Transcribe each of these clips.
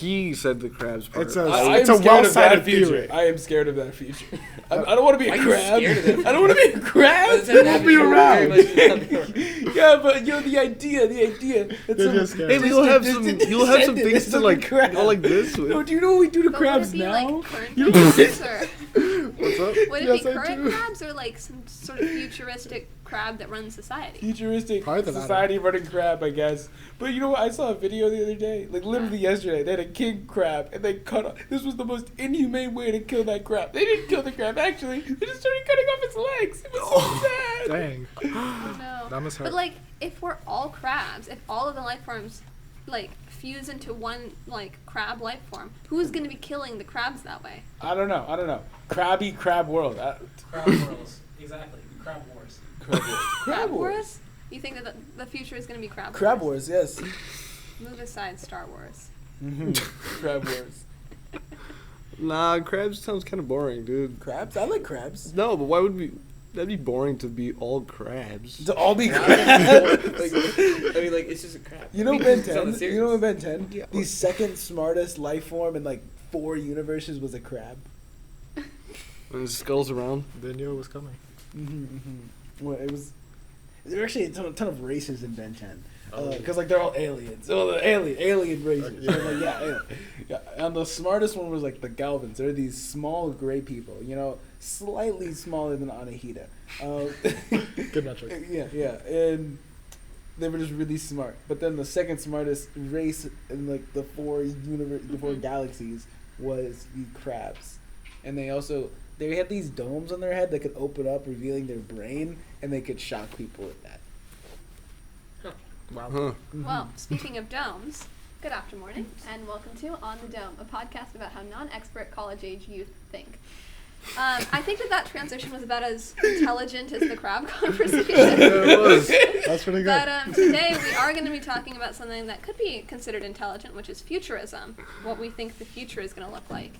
he said the crabs part. It's a well-sided theory. I am scared of that future. I don't want to be a crab. Scared of it? I don't want to be a crab. You won't be around. Yeah, but the idea. They're just scared. Hey, but you'll have some things to like go like this with. No, do you know what we do to But crabs would it be now? like current crabs or What's up? would it Yes, be I current do. crabs or like some sort of futuristic crab that runs society? Futuristic Probably the latter. society running crab, I guess. But you know what? I saw a video the other day, like literally yesterday. They had a king crab, and they cut off. This was the most inhumane way to kill that crab. They didn't kill the crab, actually. They just started cutting off its legs. It was so sad. Dang. Oh no. That must hurt. But like, if we're all crabs, if all of the life forms like fuse into one like crab life form, who's gonna be killing the crabs that way? I don't know. Crabby crab world. Crab Wars. Exactly. Crab Wars. Crab wars? You think that the future is gonna be crab wars? Crab wars, yes. Move aside Star Wars. Crab wars. Nah, crabs sounds kind of boring, dude. Crabs? I like crabs. No, but why would we? That'd be boring to be all crabs. To all be crabs. It's just a crab. You know Ben It's on the 10? series. You know in Ben 10? Yeah. The second smartest life form in like 4 universes was a crab. And skulls around. They knew it was coming. Well, there were actually a ton of races in Ben 10. Oh. Because like they're all aliens. Oh, the alien races. Yeah. And the smartest one was like the Galvins. They're these small gray people, slightly smaller than Anahita. Good metric. Yeah. And they were just really smart. But then the second smartest race in like the 4 galaxies was the crabs. And they had these domes on their head that could open up, revealing their brain, and they could shock people with that. Wow. Huh. Well, speaking of domes, good after morning, and welcome to On the Dome, a podcast about how non-expert college-age youth think. I think that transition was about as intelligent as the crab conversation. It was. That's pretty good. But today we are going to be talking about something that could be considered intelligent, which is futurism, what we think the future is going to look like.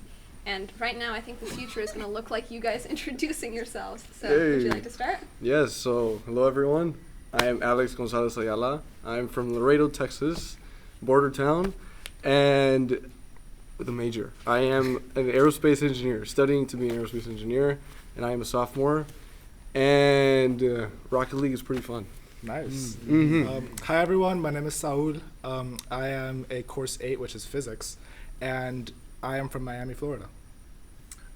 And right now I think the future is going to look like you guys introducing yourselves. So would you Hey. like to start? Yes, so hello everyone. I am Alex Gonzalez Ayala. I'm from Laredo, Texas, border town, and with a major. I am an aerospace engineer, studying to be an aerospace engineer, and I am a sophomore, and Rocket League is pretty fun. Nice. Mm-hmm. Hi everyone, my name is Saul. I am a course 8, which is physics, and I am from Miami, Florida.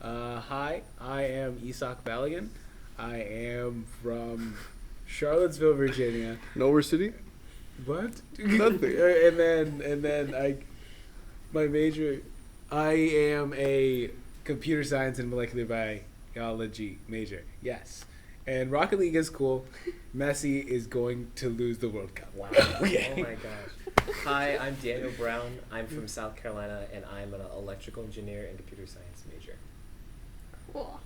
Hi, I am Isak Baligan. I am from Charlottesville, Virginia. Nowhere City? What? Nothing. and then my major, I am a computer science and molecular biology major. Yes. And Rocket League is cool. Messi is going to lose the World Cup. Wow. Okay. Oh my gosh. Hi, I'm Daniel Brown. I'm from South Carolina, and I'm an electrical engineer and computer science major. Cool.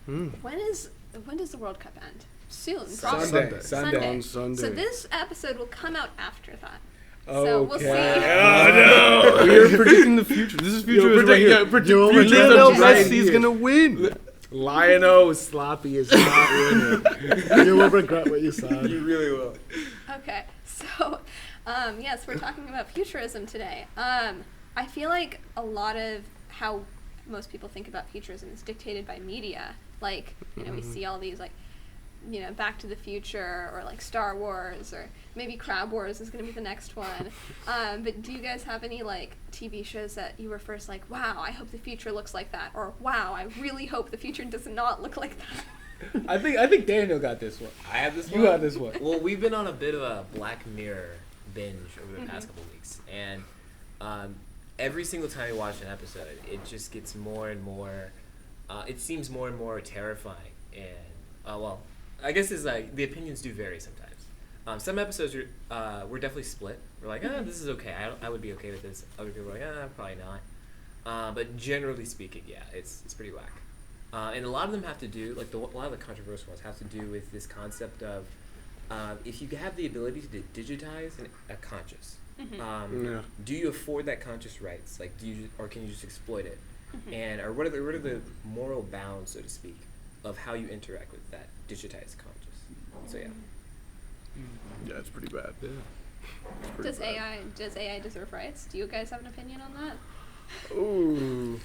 Mm. When does the World Cup end? Soon, Sunday. probably. Sunday. On Sunday. So this episode will come out after that. So we'll see. Oh no! We are predicting the future. This is future. Lionel Messi's gonna win. Lionel Sloppy is not winning. You will regret what you said. You really will. Okay, so yes, we're talking about futurism today. I feel like a lot of how most people think about futurism is dictated by media. Like, we see all these Back to the Future or like Star Wars or maybe Crab Wars is going to be the next one. But do you guys have any like TV shows that you were first like, wow, I hope the future looks like that, or wow, I really hope the future does not look like that? I think Daniel got this one. I have this You one. got this one. Well, we've been on a bit of a Black Mirror binge over the past couple weeks, and every single time we watch an episode, it just gets more and more. It seems more and more terrifying, and I guess it's like the opinions do vary sometimes. Some episodes we're definitely split. We're like, this is okay. I would be okay with this. Other people are like, probably not. But generally speaking, yeah, it's pretty whack. And a lot of them have to do, like a lot of the controversial ones have to do with this concept of if you have the ability to digitize a conscious, do you afford that conscious rights? Like, or can you just exploit it? And or what are the moral bounds, so to speak, of how you interact with that digitized conscious? So yeah. Yeah, it's pretty bad. Yeah. Does AI deserve rights? Do you guys have an opinion on that? Ooh.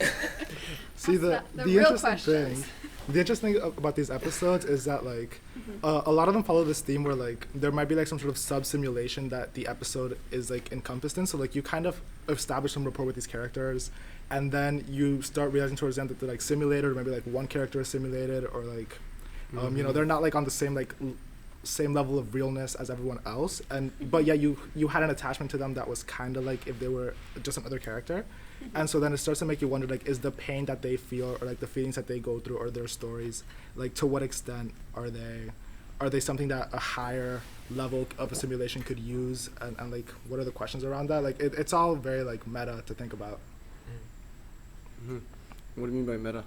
See, That's the the real interesting questions. thing, the interesting thing about these episodes is that like a lot of them follow this theme where like there might be like some sort of sub simulation that the episode is like encompassed in. So like you kind of establish some rapport with these characters, and then you start realizing towards the end that they're like simulated, or maybe like one character is simulated, or like you know, they're not like on the same like same level of realness as everyone else, and but yeah, you had an attachment to them that was kind of like if they were just another character. And so then it starts to make you wonder, like, is the pain that they feel, or like the feelings that they go through, or their stories, like, to what extent are they something that a higher level of a simulation could use, and like, what are the questions around that? Like, it's all very like meta to think about. Mm-hmm. What do you mean by meta?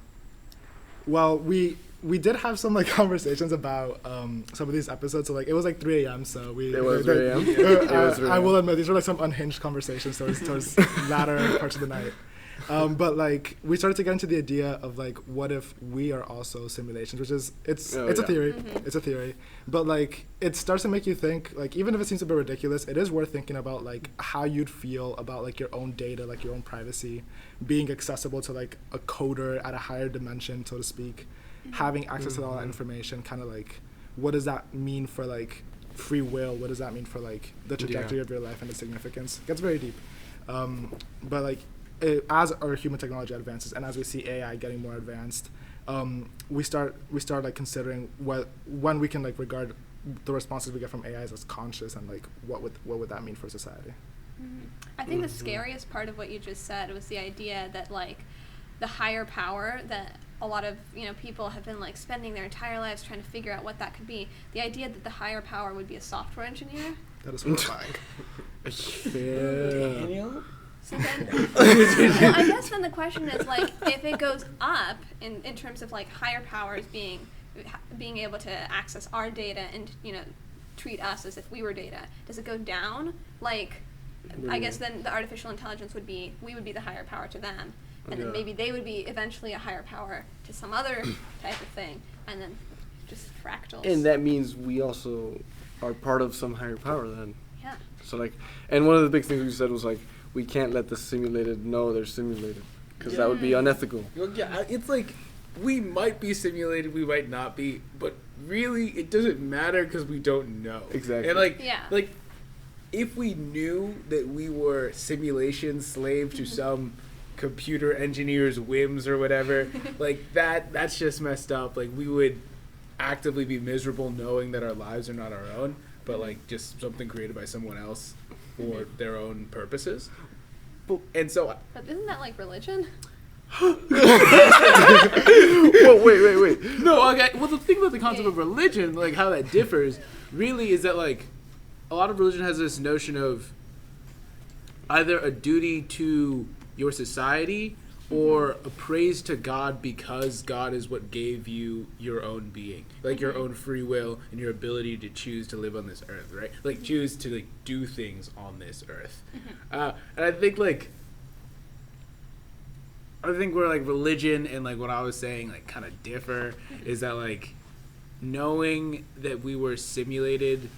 Well, we did have some like conversations about some of these episodes. So like it was like 3 a.m. So It was 3 a.m. It was 3 I a.m. will admit these were like some unhinged conversations towards latter parts of the night. But like we started to get into the idea of like, what if we are also simulations, which is it's a theory. It's a theory, but like it starts to make you think, like, even if it seems a bit ridiculous, it is worth thinking about like how you'd feel about like your own data, like your own privacy being accessible to like a coder at a higher dimension, so to speak, having access to all that information. Kind of like, what does that mean for like free will? What does that mean for like the trajectory of your life and its significance? It gets very deep. But like, as our human technology advances, and as we see AI getting more advanced, we start like considering when we can like regard the responses we get from AIs as conscious, and like what would that mean for society? I think the scariest part of what you just said was the idea that like the higher power that a lot of people have been like spending their entire lives trying to figure out what that could be. The idea that the higher power would be a software engineer. That is horrifying. Yeah. Daniel? So then, well, I guess then the question is like, if it goes up in terms of like higher powers being able to access our data and treat us as if we were data, does it go down? Like, I guess then the artificial intelligence would be the higher power to them, and then maybe they would be eventually a higher power to some other type of thing, and then just fractals. And that means we also are part of some higher power then. Yeah. So like, and one of the big things we said was like, we can't let the simulated know they're simulated, because that would be unethical. Yeah, it's like we might be simulated, we might not be, but really it doesn't matter because we don't know. Exactly. And like, Yeah. like if we knew that we were simulation slave to some computer engineer's whims or whatever, like that's just messed up. Like we would actively be miserable knowing that our lives are not our own, but like just something created by someone else for their own purposes. And so But isn't that like religion? Whoa, wait. no, okay. Well, the thing about the concept of religion, like how that differs, really is that like a lot of religion has this notion of either a duty to your society or a praise to God because God is what gave you your own being, like your own free will and your ability to choose to live on this earth, right? Like choose to like do things on this earth. And I think where like religion and like what I was saying like kind of differ is that like knowing that we were simulated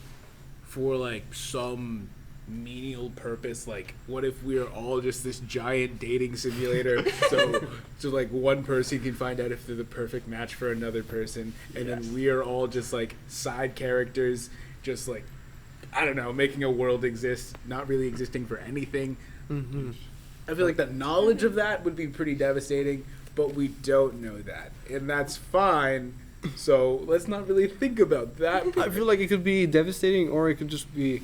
for like some menial purpose, like what if we're all just this giant dating simulator so like one person can find out if they're the perfect match for another person, and then we are all just like side characters, just like I don't know, making a world exist, not really existing for anything. I feel like the knowledge of that would be pretty devastating, but we don't know that, and that's fine. So let's not really think about that. I feel like it could be devastating, or it could just be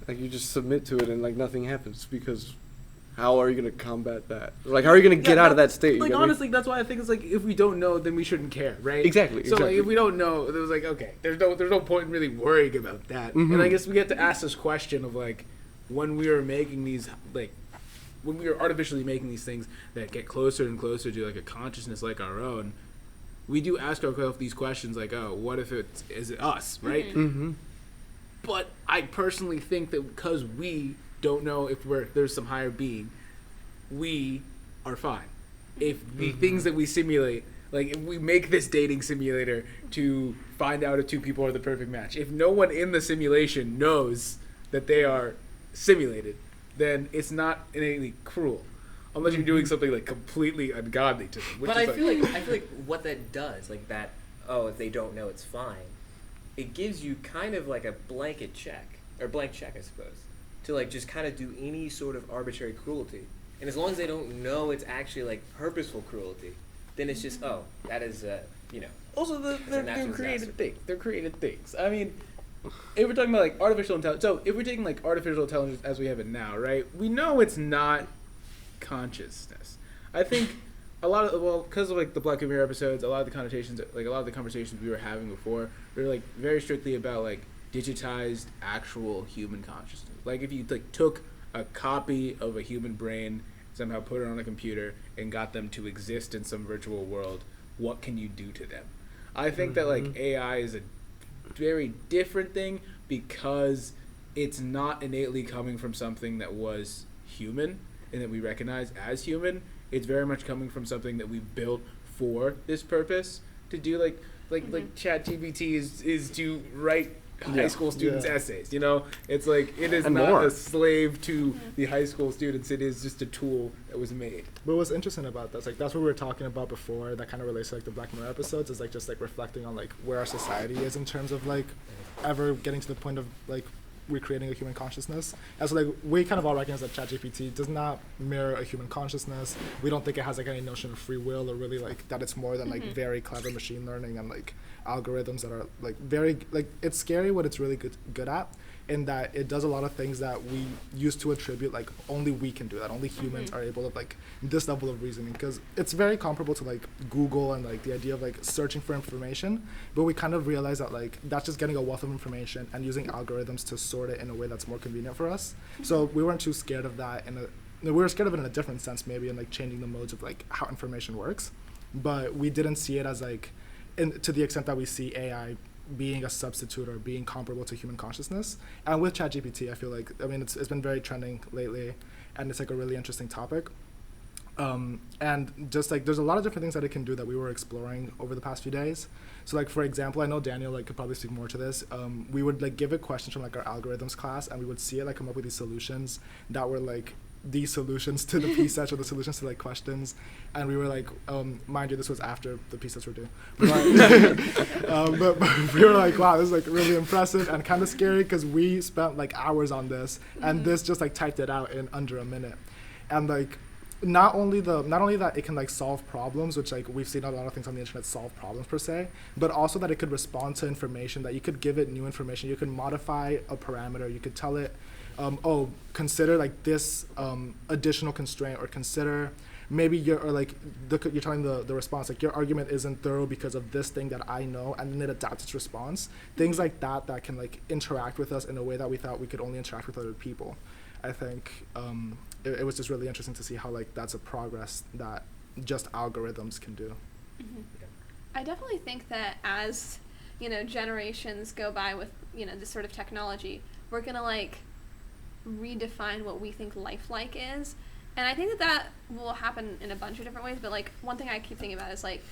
like you just submit to it and like nothing happens, because how are you going to combat that? Like, how are you going to get out of that state? Like, honestly, that's why I think it's like if we don't know, then we shouldn't care, right? Exactly. So like if we don't know, it was like okay, there's no point in really worrying about that. And I guess we get to ask this question of like when we are making these when we are artificially making these things that get closer and closer to like a consciousness like our own, we do ask ourselves these questions like, oh, what if is it us, right? But I personally think that because we don't know if there's some higher being, we are fine. If the things that we simulate, like if we make this dating simulator to find out if two people are the perfect match, if no one in the simulation knows that they are simulated, then it's not innately cruel. unless you're doing something like completely ungodly to them. Which But is I feel like what that does, like that, if they don't know, it's fine. It gives you kind of like a blanket check, or blank check, I suppose, to like just kind of do any sort of arbitrary cruelty. And as long as they don't know it's actually like purposeful cruelty, then it's just, that is, Also, it's a they're natural created disaster. things. They're created things. I mean, if we're talking about like artificial intelligence, so if we're taking like artificial intelligence as we have it now, right? We know it's not consciousness. I think a lot of because of like the Black Mirror episodes, a lot of the connotations, like a lot of the conversations we were having before, were like very strictly about like digitized actual human consciousness. Like if you like took a copy of a human brain, somehow put it on a computer, and got them to exist in some virtual world, what can you do to them? I think that like AI is a very different thing because it's not innately coming from something that was human and that we recognize as human. It's very much coming from something that we built for this purpose to do, like ChatGPT is to write high school students' essays. You know, it's like it is And not more. a slave to the high school students. It is just a tool that was made. But what's interesting about that, like that's what we were talking about before. That kind of relates to like the Black Mirror episodes. Is like just like reflecting on like where our society is in terms of like ever getting to the point of like recreating a human consciousness. And so like we kind of all recognize that ChatGPT does not mirror a human consciousness. We don't think it has like any notion of free will or really like that it's more than like very clever machine learning and like algorithms that are like very like it's scary what it's really good at, in that it does a lot of things that we used to attribute like only we can do that, only humans are able to like this level of reasoning, because it's very comparable to like Google and like the idea of like searching for information, but we kind of realize that like that's just getting a wealth of information and using algorithms to sort it in a way that's more convenient for us. So we weren't too scared of that we were scared of it in a different sense, maybe in like changing the modes of like how information works, but we didn't see it as like to the extent that we see AI being a substitute or being comparable to human consciousness. And with ChatGPT, I feel like, I mean, it's been very trending lately, and it's like a really interesting topic. And just like there's a lot of different things that it can do that we were exploring over the past few days. So like for example, I know Daniel like could probably speak more to this. We would like give it questions from like our algorithms class, and we would see it like come up with these solutions that were like the solutions to the PSETs or the solutions to like questions, and we were like, mind you, this was after the PSETs were due, but we were like, wow, this is like really impressive and kind of scary because we spent like hours on this, and this just like typed it out in under a minute, and like not only that it can like solve problems, which like we've seen a lot of things on the internet solve problems per se, but also that it could respond to information, that you could give it new information, you could modify a parameter, you could tell it consider like this additional constraint, or consider maybe you're telling the response like your argument isn't thorough because of this thing that I know, and then it adapts its response. Things like that can like interact with us in a way that we thought we could only interact with other people. I think it was just really interesting to see how like that's a progress that just algorithms can do. I definitely think that as generations go by with this sort of technology, we're gonna like redefine what we think lifelike is, and I think that will happen in a bunch of different ways. But like one thing I keep thinking about is like,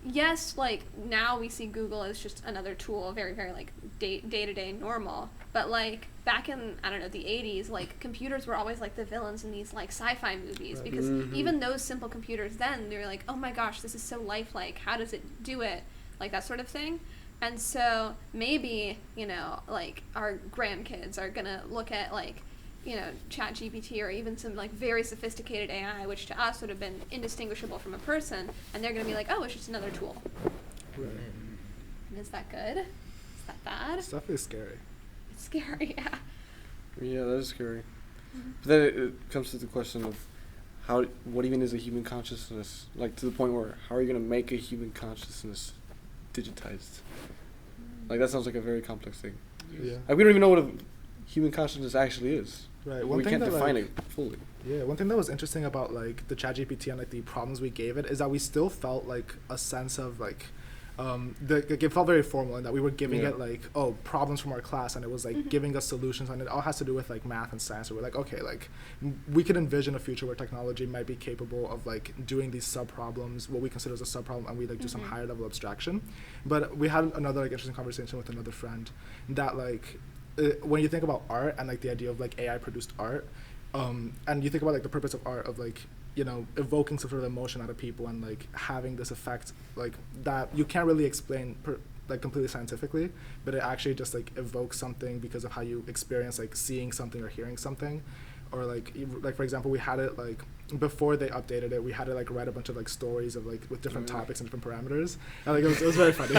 yes, like now we see Google as just another tool, very very like day-to-day normal, but like back in I don't know the 80s, like computers were always like the villains in these like sci-fi movies, because even those simple computers then, they were like, oh my gosh, this is so lifelike, how does it do it, like that sort of thing. And so maybe, like our grandkids are going to look at like, ChatGPT or even some like very sophisticated AI, which to us would have been indistinguishable from a person, and they're going to be like, oh, it's just another tool. Right. And is that good? Is that bad? It's definitely scary. It's scary, yeah. Yeah, that is scary. But then it comes to the question of what even is a human consciousness? Like to the point where how are you going to make a human consciousness digitized? Like that sounds like a very complex thing. Yeah. Like we don't even know what a human consciousness actually is. Right. We can't define it fully. Yeah, one thing that was interesting about like the ChatGPT and like the problems we gave it is that we still felt like a sense of like it felt very formal in that we were giving it like problems from our class, and it was like giving us solutions, and it all has to do with like math and science. So we're like, okay, like we could envision a future where technology might be capable of like doing these sub problems, what we consider as a sub problem, and we like do some higher level abstraction. But we had another like interesting conversation with another friend that like when you think about art and like the idea of like AI produced art, And you think about like the purpose of art, of like, you know, evoking some sort of emotion out of people and like having this effect like that you can't really explain like completely scientifically, but it actually just like evokes something because of how you experience like seeing something or hearing something. Or like for example, we had it like before they updated it, we had to like write a bunch of like stories of like with different topics and different parameters, and like it was very funny.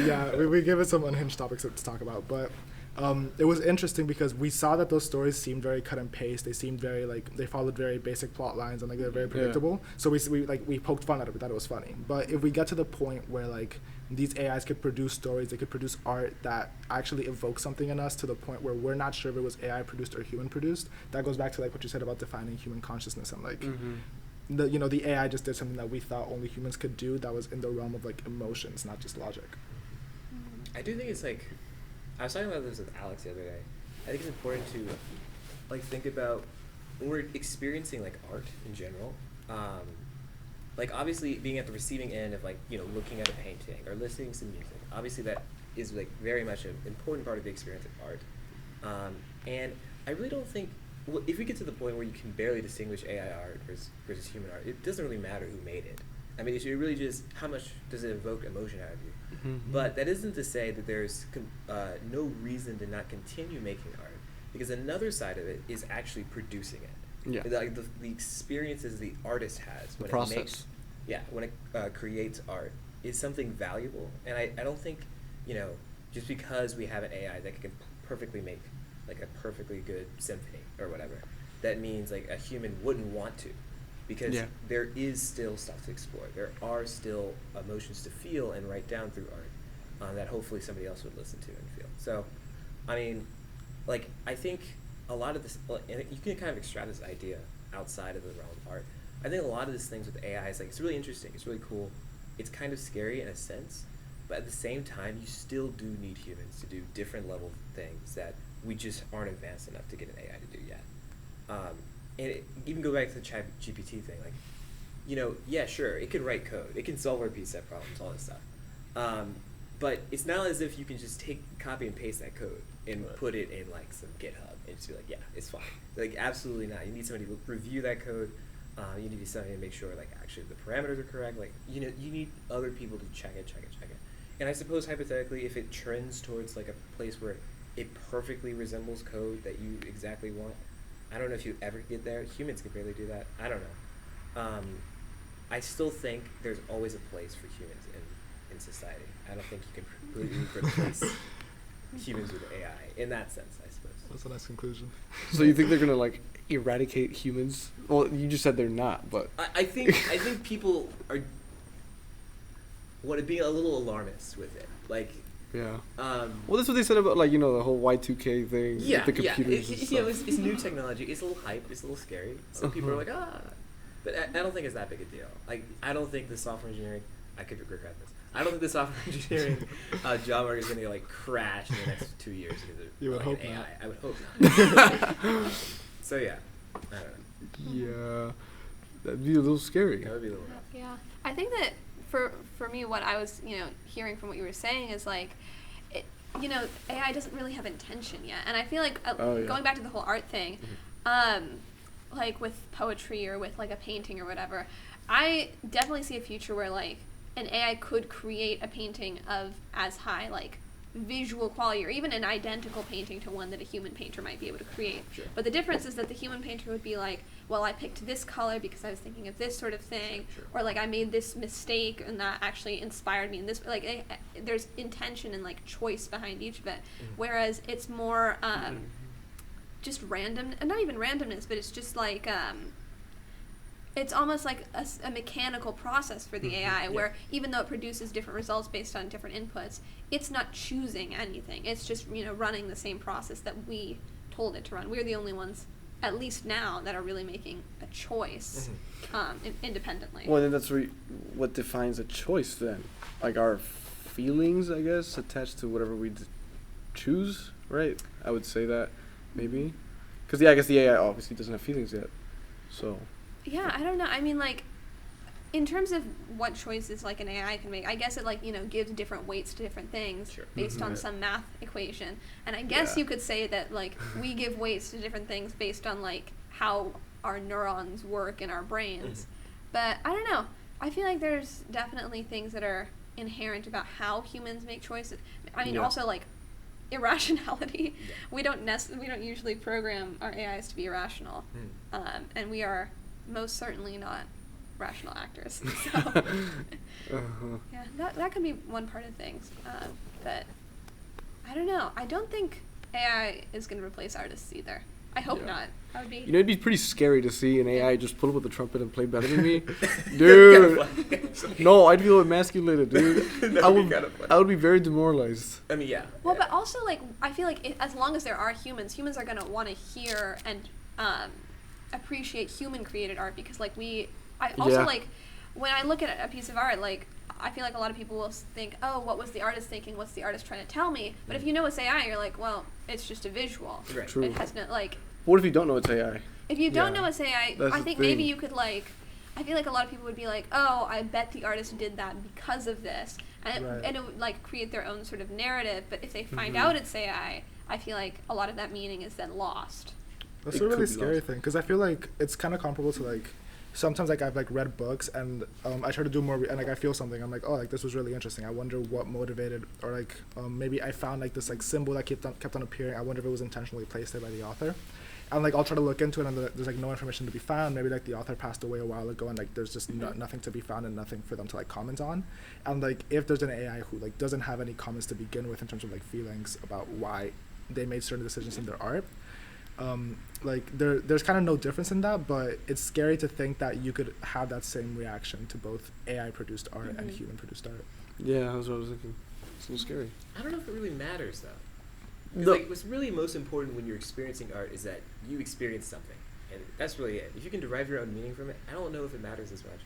Yeah, we gave it some unhinged topics to talk about, but it was interesting because we saw that those stories seemed very cut and paste. They seemed very like they followed very basic plot lines and like they're very predictable. Yeah. So we poked fun at it. We thought it was funny. But if we get to the point where like these AIs could produce stories, they could produce art that actually evoke something in us to the point where we're not sure if it was AI produced or human produced. That goes back to like what you said about defining human consciousness and like the AI just did something that we thought only humans could do that was in the realm of like emotions, not just logic. I do think it's like, I was talking about this with Alex the other day. I think it's important to like think about when we're experiencing like art in general. Like obviously being at the receiving end of like, you know, looking at a painting or listening to music, obviously that is like very much an important part of the experience of art. And I really don't think, well, if we get to the point where you can barely distinguish AI art versus human art, it doesn't really matter who made it. I mean, it's really just how much does it evoke emotion out of you. But that isn't to say that there's no reason to not continue making art, because another side of it is actually producing it. Yeah. Like the experiences the artist has when it makes, when it creates art is something valuable. And I don't think, you know, just because we have an AI that can perfectly make like a perfectly good symphony or whatever, that means like a human wouldn't want to, because there is still stuff to explore. There are still emotions to feel and write down through art that hopefully somebody else would listen to and feel. So, I mean, like I think a lot of this, and you can kind of extract this idea outside of the realm of art. I think a lot of these things with AI is like, it's really interesting, it's really cool, it's kind of scary in a sense, but at the same time, you still do need humans to do different level things that we just aren't advanced enough to get an AI to do yet. And even go back to the ChatGPT thing, like, you know, yeah, sure, it can write code, it can solve our set problems, all this stuff. But it's not as if you can just copy and paste that code and put it in like some GitHub and just be like, yeah, it's fine. Like, absolutely not. You need somebody to review that code. You need somebody to make sure like actually the parameters are correct. Like, you know, you need other people to check it. And I suppose hypothetically, if it trends towards like a place where it perfectly resembles code that you exactly want, I don't know if you ever get there. Humans can barely do that. I don't know. I still think there's always a place for humans in society. I don't think you can completely replace humans with AI in that sense, I suppose. That's a nice conclusion. So you think they're gonna like eradicate humans? Well, you just said they're not, but I think people are want to be a little alarmist with it, like. Yeah. Well, that's what they said about like, you know, the whole Y2K thing with the computers. It's new technology. It's a little hype. It's a little scary. Some people are like, but I don't think it's that big a deal. Like, I don't think the software engineering. I could regret this. I don't think the software engineering job market is going to like crash in the next 2 years because of you would hope AI. not. I would hope not. So yeah, I don't know. Yeah, that'd be a little scary. That would be a little rough. Yeah, I think that for me, what I was hearing from what you were saying is like, AI doesn't really have intention yet, and I feel like going back to the whole art thing, like with poetry or with like a painting or whatever, I definitely see a future where like an AI could create a painting of as high like visual quality or even an identical painting to one that a human painter might be able to create. Sure. But the difference is that the human painter would be like, well, I picked this color because I was thinking of this sort of thing, or like I made this mistake and that actually inspired me in this. Like there's intention and like choice behind each of it, whereas it's more just random, and not even randomness, but it's just like it's almost like a mechanical process for the AI, where even though it produces different results based on different inputs, it's not choosing anything. It's just running the same process that we told it to run. We're the only ones, at least now, that are really making a choice independently. Well, then that's what defines a choice then. Like our feelings, I guess, attached to whatever we choose, right? I would say that, maybe. Because, I guess the AI obviously doesn't have feelings yet, so... Yeah, I don't know. I mean, like, in terms of what choices like an AI can make, I guess it like, gives different weights to different things Sure. based on Right. some math equation. And I guess Yeah. you could say that like we give weights to different things based on like how our neurons work in our brains. But I don't know. I feel like there's definitely things that are inherent about how humans make choices. I mean, Yeah. also like irrationality. Yeah. We don't usually program our AIs to be irrational, and we are most certainly not rational actors. So Uh-huh. yeah, that could be one part of things. But I don't know. I don't think AI is going to replace artists either. I hope Yeah. not. That would be. It'd be pretty scary to see an AI just pull up with a trumpet and play better than me. Dude. No, I'd feel emasculated, dude. That'd I be would, kinda funny. I would be very demoralized. I mean, yeah. Well, yeah. but also like I feel like as long as there are humans are going to want to hear and appreciate human created art because like I also Yeah. like when I look at a piece of art, like I feel like a lot of people will think, oh, what was the artist thinking? What's the artist trying to tell me? But if you know it's AI, you're like, well, it's just a visual. Right. True. It has no like. What if you don't know it's AI? If you don't Yeah. know it's AI, That's I the think maybe thing. you could like. I feel like a lot of people would be like, oh, I bet the artist did that because of this, and Right. and it would like create their own sort of narrative. But if they find Mhm. out it's AI, I feel like a lot of that meaning is then lost. That's It a really could be scary lost. thing because I feel like it's kind of comparable to like sometimes like I've like read books and I try to do more and like I feel something I'm like, oh, like this was really interesting. I wonder what motivated or like maybe I found like this like symbol that kept on appearing. I wonder if it was intentionally placed there by the author. And like I'll try to look into it and there's like no information to be found. Maybe like the author passed away a while ago and like there's just nothing to be found and nothing for them to like comment on. And like if there's an AI who like doesn't have any comments to begin with in terms of like feelings about why they made certain decisions in their art, like there's kind of no difference in that, but it's scary to think that you could have that same reaction to both AI produced art and Mhm. human produced art. Yeah, that's what I was thinking. It's so scary. I don't know if it really matters though. 'Cause, No. like, what's really most important when you're experiencing art is that you experience something, and that's really it. If you can derive your own meaning from it, I don't know if it matters as much.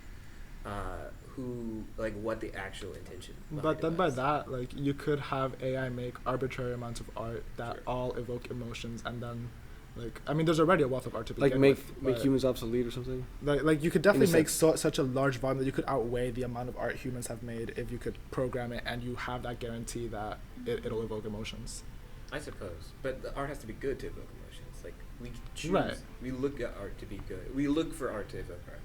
What the actual intention. But behind then it by was. that, like you could have AI make arbitrary amounts of art that Sure. all evoke emotions, and then, like I mean, there's already a wealth of art to Like begin make with. make but, humans obsolete or something. like you could definitely make sense. such a large volume that you could outweigh the amount of art humans have made if you could program it and you have that guarantee that it'll evoke emotions. I suppose, but the art has to be good to evoke emotions. Like we choose, Right. we look at art to be good. We look for art to evoke our emotions.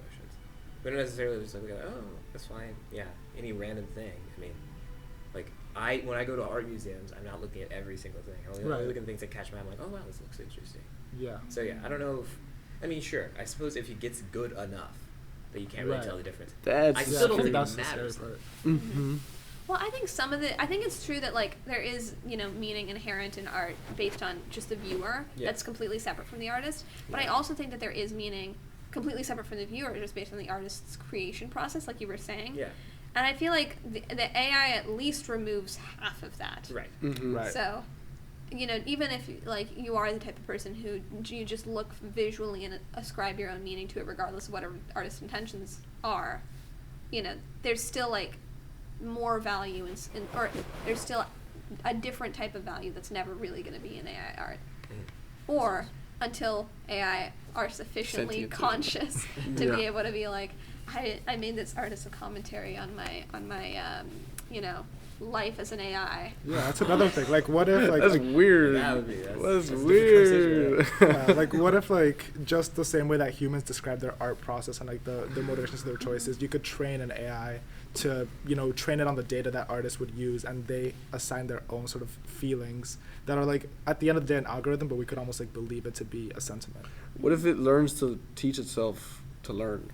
We don't necessarily just look at, oh, that's fine. Yeah, any random thing. I mean, like when I go to art museums, I'm not looking at every single thing. I'm only Right. looking at things that catch my eye. I'm like, oh wow, this looks interesting. Yeah. So yeah, I don't know if, I mean, sure, I suppose if it gets good enough that you can't really Right. tell the difference. That's I Yeah, still don't I think that's it the scary matters. part. Mm-hmm. Well, I think I think it's true that like there is, meaning inherent in art based on just the viewer. Yeah. That's completely separate from the artist. But I also think that there is meaning completely separate from the viewer, just based on the artist's creation process, like you were saying. Yeah, And I feel like the AI at least removes half of that. right. Mm-hmm. Right. So, even if like you are the type of person who you just look visually and ascribe your own meaning to it, regardless of whatever artist's intentions are, there's still like more value or there's still a different type of value that's never really going to be in AI art, or until AI are sufficiently Sentient. conscious to be Yeah. able to be like, I made this art as a commentary on my life as an AI. Yeah, that's another thing. Like, what if like That's weird. That would be- that's That's a different weird. conversation, yeah, like what if like just the same way that humans describe their art process and like the motivations of their choices, you could train an AI to train it on the data that artists would use, and they assign their own sort of feelings that are like at the end of the day an algorithm, but we could almost like believe it to be a sentiment. What if it learns to teach itself to learn?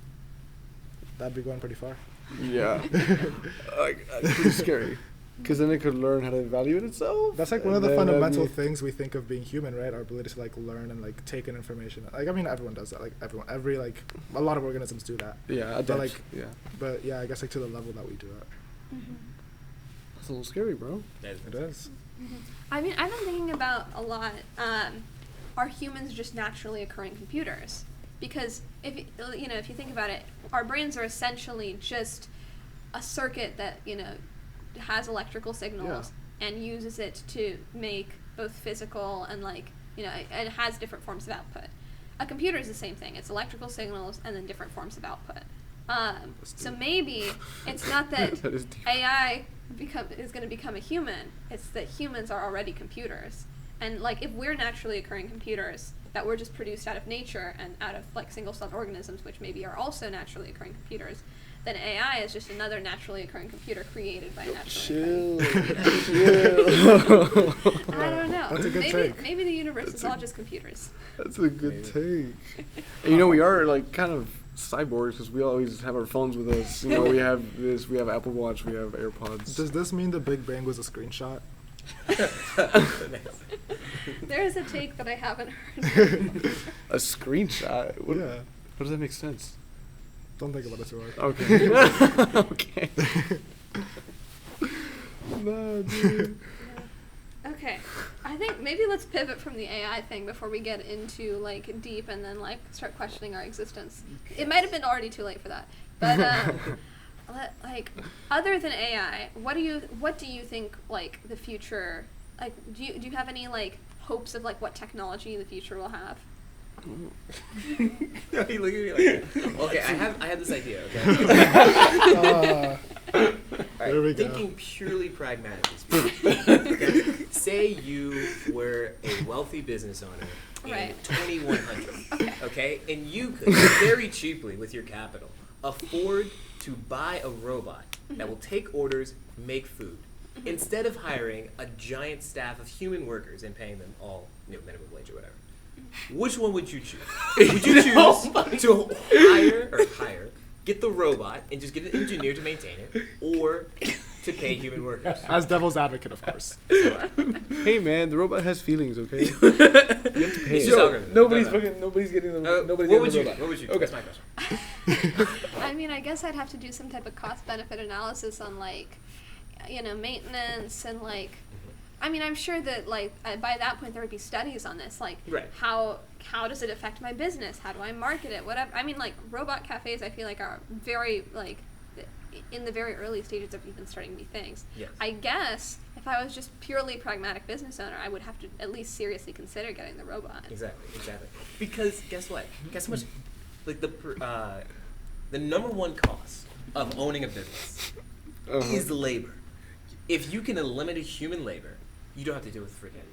That'd be going pretty far. Yeah. That's pretty scary. Because then it could learn how to evaluate itself. That's like one of and the then that'd fundamental be- things we think of being human, right? Our ability to like learn and like take in information. Like I mean, everyone does that. Like every like a lot of organisms do that. Yeah, But, adapt. like- yeah. But yeah, I guess like to the level that we do it. That's a little scary, bro. It is. I mean, I've been thinking about a lot. Are humans just naturally occurring computers? Because if you think about it, our brains are essentially just a circuit that has electrical signals and uses it to make both physical and and it has different forms of output. A computer is the same thing. It's electrical signals and then different forms of output. So maybe it's not that That is deep. AI is going to become a human. It's that humans are already computers. And like if we're naturally occurring computers that were just produced out of nature and out of like single-celled organisms, which maybe are also naturally occurring computers, then AI is just another naturally occurring computer created by a naturally occurring. I don't know. That's a good take. Maybe the universe is all just computers. That's a good take. And, you know, we are like kind of cyborgs because we always have our phones with us. You know, we have this, we have Apple Watch, we have AirPods. Does this mean the Big Bang was a screenshot? There is a take that I haven't heard. A screenshot? What, Yeah. How does that make sense? Don't think about it too hard. Okay. Okay. No, dude. Okay, I think maybe let's pivot from the AI thing before we get into like deep and then like start questioning our existence. It might have been already too late for that, but like other than AI, what do you think like the future? Like, do you have any like hopes of like what technology the future will have? You look at me like that. Okay, I have this idea. Okay. All There we right, go. thinking purely pragmatically speaking. Okay? Say you were a wealthy business owner in Right. 2100. Okay, and you could very cheaply with your capital afford to buy a robot that will take orders, make food, instead of hiring a giant staff of human workers and paying them all minimum wage or whatever. Which one would you choose? Would you choose to hire, get the robot and just get an engineer to maintain it, or to pay human workers? As devil's advocate, of course. Hey man, the robot has feelings, okay? You have to pay It's it. just algorithm. Nobody's No, no. fucking. Nobody's getting the. What Nobody's would getting you? the robot. What would you? Okay. That's my question. I mean, I guess I'd have to do some type of cost-benefit analysis on like, maintenance and like. I mean, I'm sure that like by that point there would be studies on this, like Right. how does it affect my business? How do I market it? Whatever. I mean, like robot cafes, I feel like are very like in the very early stages of even starting to be things. Yes. I guess if I was just purely pragmatic business owner, I would have to at least seriously consider getting the robot. Exactly. Because guess what? Guess how much? Like the number one cost of owning a business is labor. If you can eliminate human labor, you don't have to deal with freaking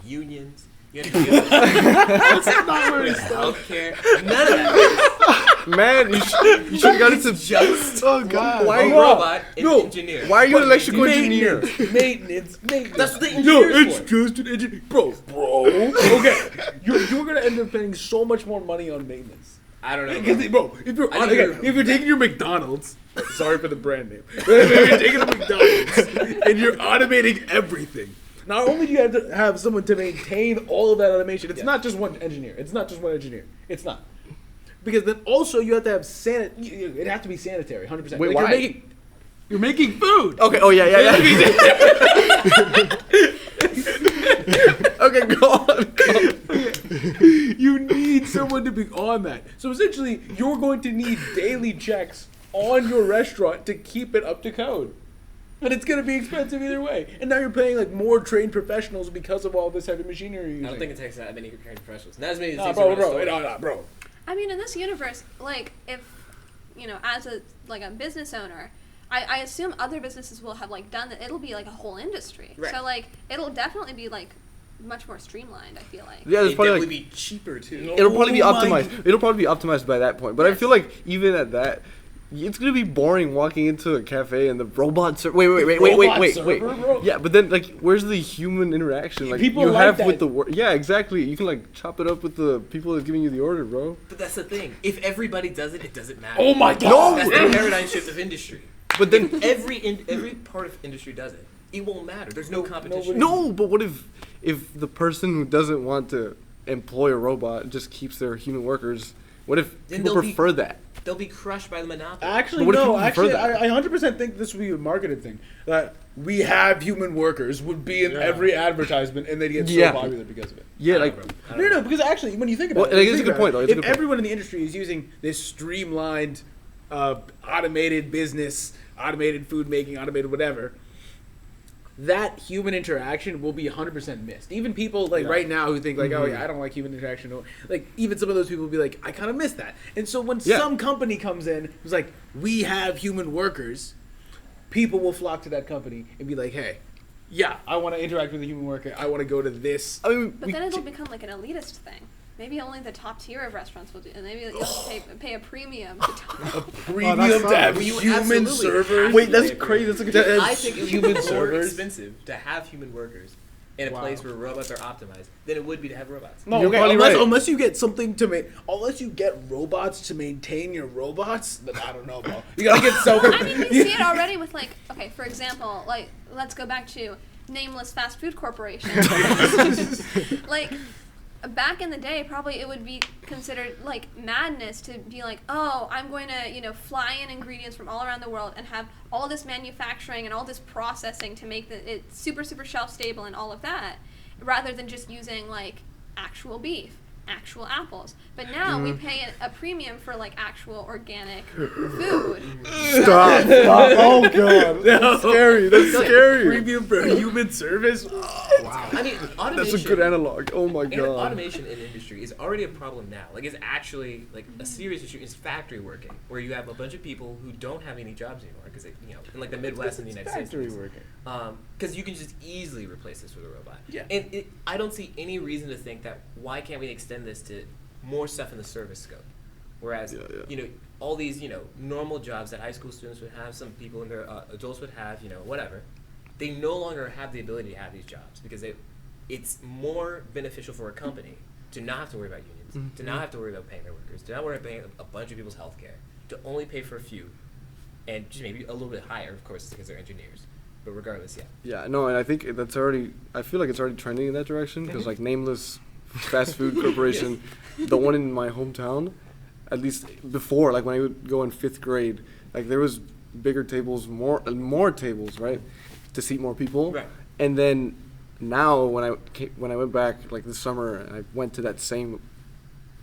unions. You have to deal with healthcare. None of that. Man, you should have got into Just Oh God. Why a you- robot and No. engineer. Why are you an But electrical engineer? Maintenance. That's what the No, engineer's it's for. just an engineer. Bro. Okay. You're gonna end up spending so much more money on maintenance. I don't know. Because, bro, if you're I think you're- if you're taking your McDonald's, sorry for the brand name, but if you're taking a McDonald's and you're automating everything, not only do you have to have someone to maintain all of that automation, it's not just one engineer. It's not just one engineer. It's not. Because then also you have to have it has to be sanitary, 100%. Wait, Like, why? You're making food. Okay. Oh yeah. Okay, go on. You need someone to be on that. So essentially, you're going to need daily checks on your restaurant to keep it up to code. And it's going to be expensive either way. And now you're paying like more trained professionals because of all this heavy machinery you're using. I don't think it takes that many trained professionals. Not as many as Nah, things bro, around the bro, store. nah, bro. I mean, in this universe, like if as a business owner, I assume other businesses will have like done that. It'll be like a whole industry. Right. So like it'll definitely be like much more streamlined. I feel like. Yeah, there's It'd probably definitely like be cheaper too. it'll probably be Oh my optimized. It'll probably be optimized by that point. But I Yes. feel like even at that, it's gonna be boring walking into a cafe and the robots. Wait. Robot server, bro? Yeah, but then like, where's the human interaction? Like People you like have that. with the yeah, exactly. You can like chop it up with the people that's giving you the order, bro. But that's the thing. If everybody does it, it doesn't matter. Oh my God. That's the paradigm shift of industry. But then Every part of industry does it. It won't matter. There's no competition. no, but what if the person who doesn't want to employ a robot just keeps their human workers? What if Then people they'll be- prefer that? They'll be crushed by the monopoly. Actually, But what if no. people prefer Actually, that? I 100% think this would be a marketed thing. That we have human workers would be in every advertisement, and they'd get so Yeah. popular because of it. Yeah, I don't like know, bro. I don't know. No, because actually, when you think about Well, it, like, think it's a good about point, it, though. It's a if good point. everyone in the industry is using this streamlined, automated business, automated food making, automated whatever, that human interaction will be 100% missed. Even people like right now who think like, oh yeah, I don't like human interaction. Or, like even some of those people will be like, I kind of miss that. And so when some company comes in who's like, we have human workers, people will flock to that company and be like, hey, yeah, I want to interact with a human worker. I want to go to this. I mean, but then it'll become like an elitist thing. Maybe only the top tier of restaurants will do, and maybe you'll have to pay a premium. A premium to have human servers. Wait, that's crazy. That's I think it would be more expensive to have human workers in a place where robots are optimized than it would be to have robots. No, unless you get something to unless you get robots to maintain your robots, then I don't know, bro. You gotta get I mean, we see it already with like, okay, for example, like let's go back to nameless fast food corporations. Like. Back in the day, probably it would be considered like madness to be like, oh, I'm going to, fly in ingredients from all around the world and have all this manufacturing and all this processing to make it super, super shelf stable and all of that, rather than just using like actual beef, actual apples. But now we pay a premium for like actual organic food. Stop. Oh god. That's scary. That's scary. Premium for human service. Wow. I mean, automation. That's a good analog. Oh my god. Automation in industry is already a problem now. Like, it's actually like a serious issue. Is factory working, where you have a bunch of people who don't have any jobs anymore because in like the Midwest in the United States. Factory working. Because you can just easily replace this with a robot. Yeah. And I don't see any reason to think that why can't we extend this to more stuff in the service scope. Whereas, all these, normal jobs that high school students would have, some people in their adults would have, whatever, they no longer have the ability to have these jobs because it's more beneficial for a company to not have to worry about unions, to not have to worry about paying their workers, to not worry about paying a bunch of people's health care, to only pay for a few, and just maybe a little bit higher, of course, because they're engineers. But regardless, Yeah, no, and I think I feel like it's already trending in that direction because like nameless fast food corporation, the one in my hometown, at least before, like when I would go in 5th grade, like there was bigger tables, more tables, right, to seat more people. Right. And then now when I went back like this summer, and I went to that same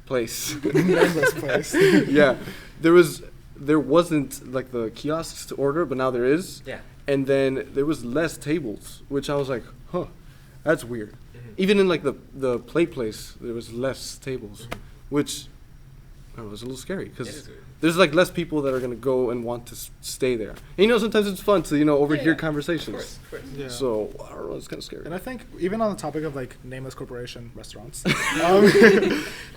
place. Nameless place. Yeah, there wasn't like the kiosks to order, but now there is. Yeah. And then there was less tables, which I was like, huh, that's weird. Even in like the play place, there was less tables, which I don't know, was a little scary because there's like less people that are gonna go and want to stay there. And, sometimes it's fun to overhear conversations. Of course. Yeah. So I don't know, it's kind of scary. And I think even on the topic of like nameless corporation restaurants,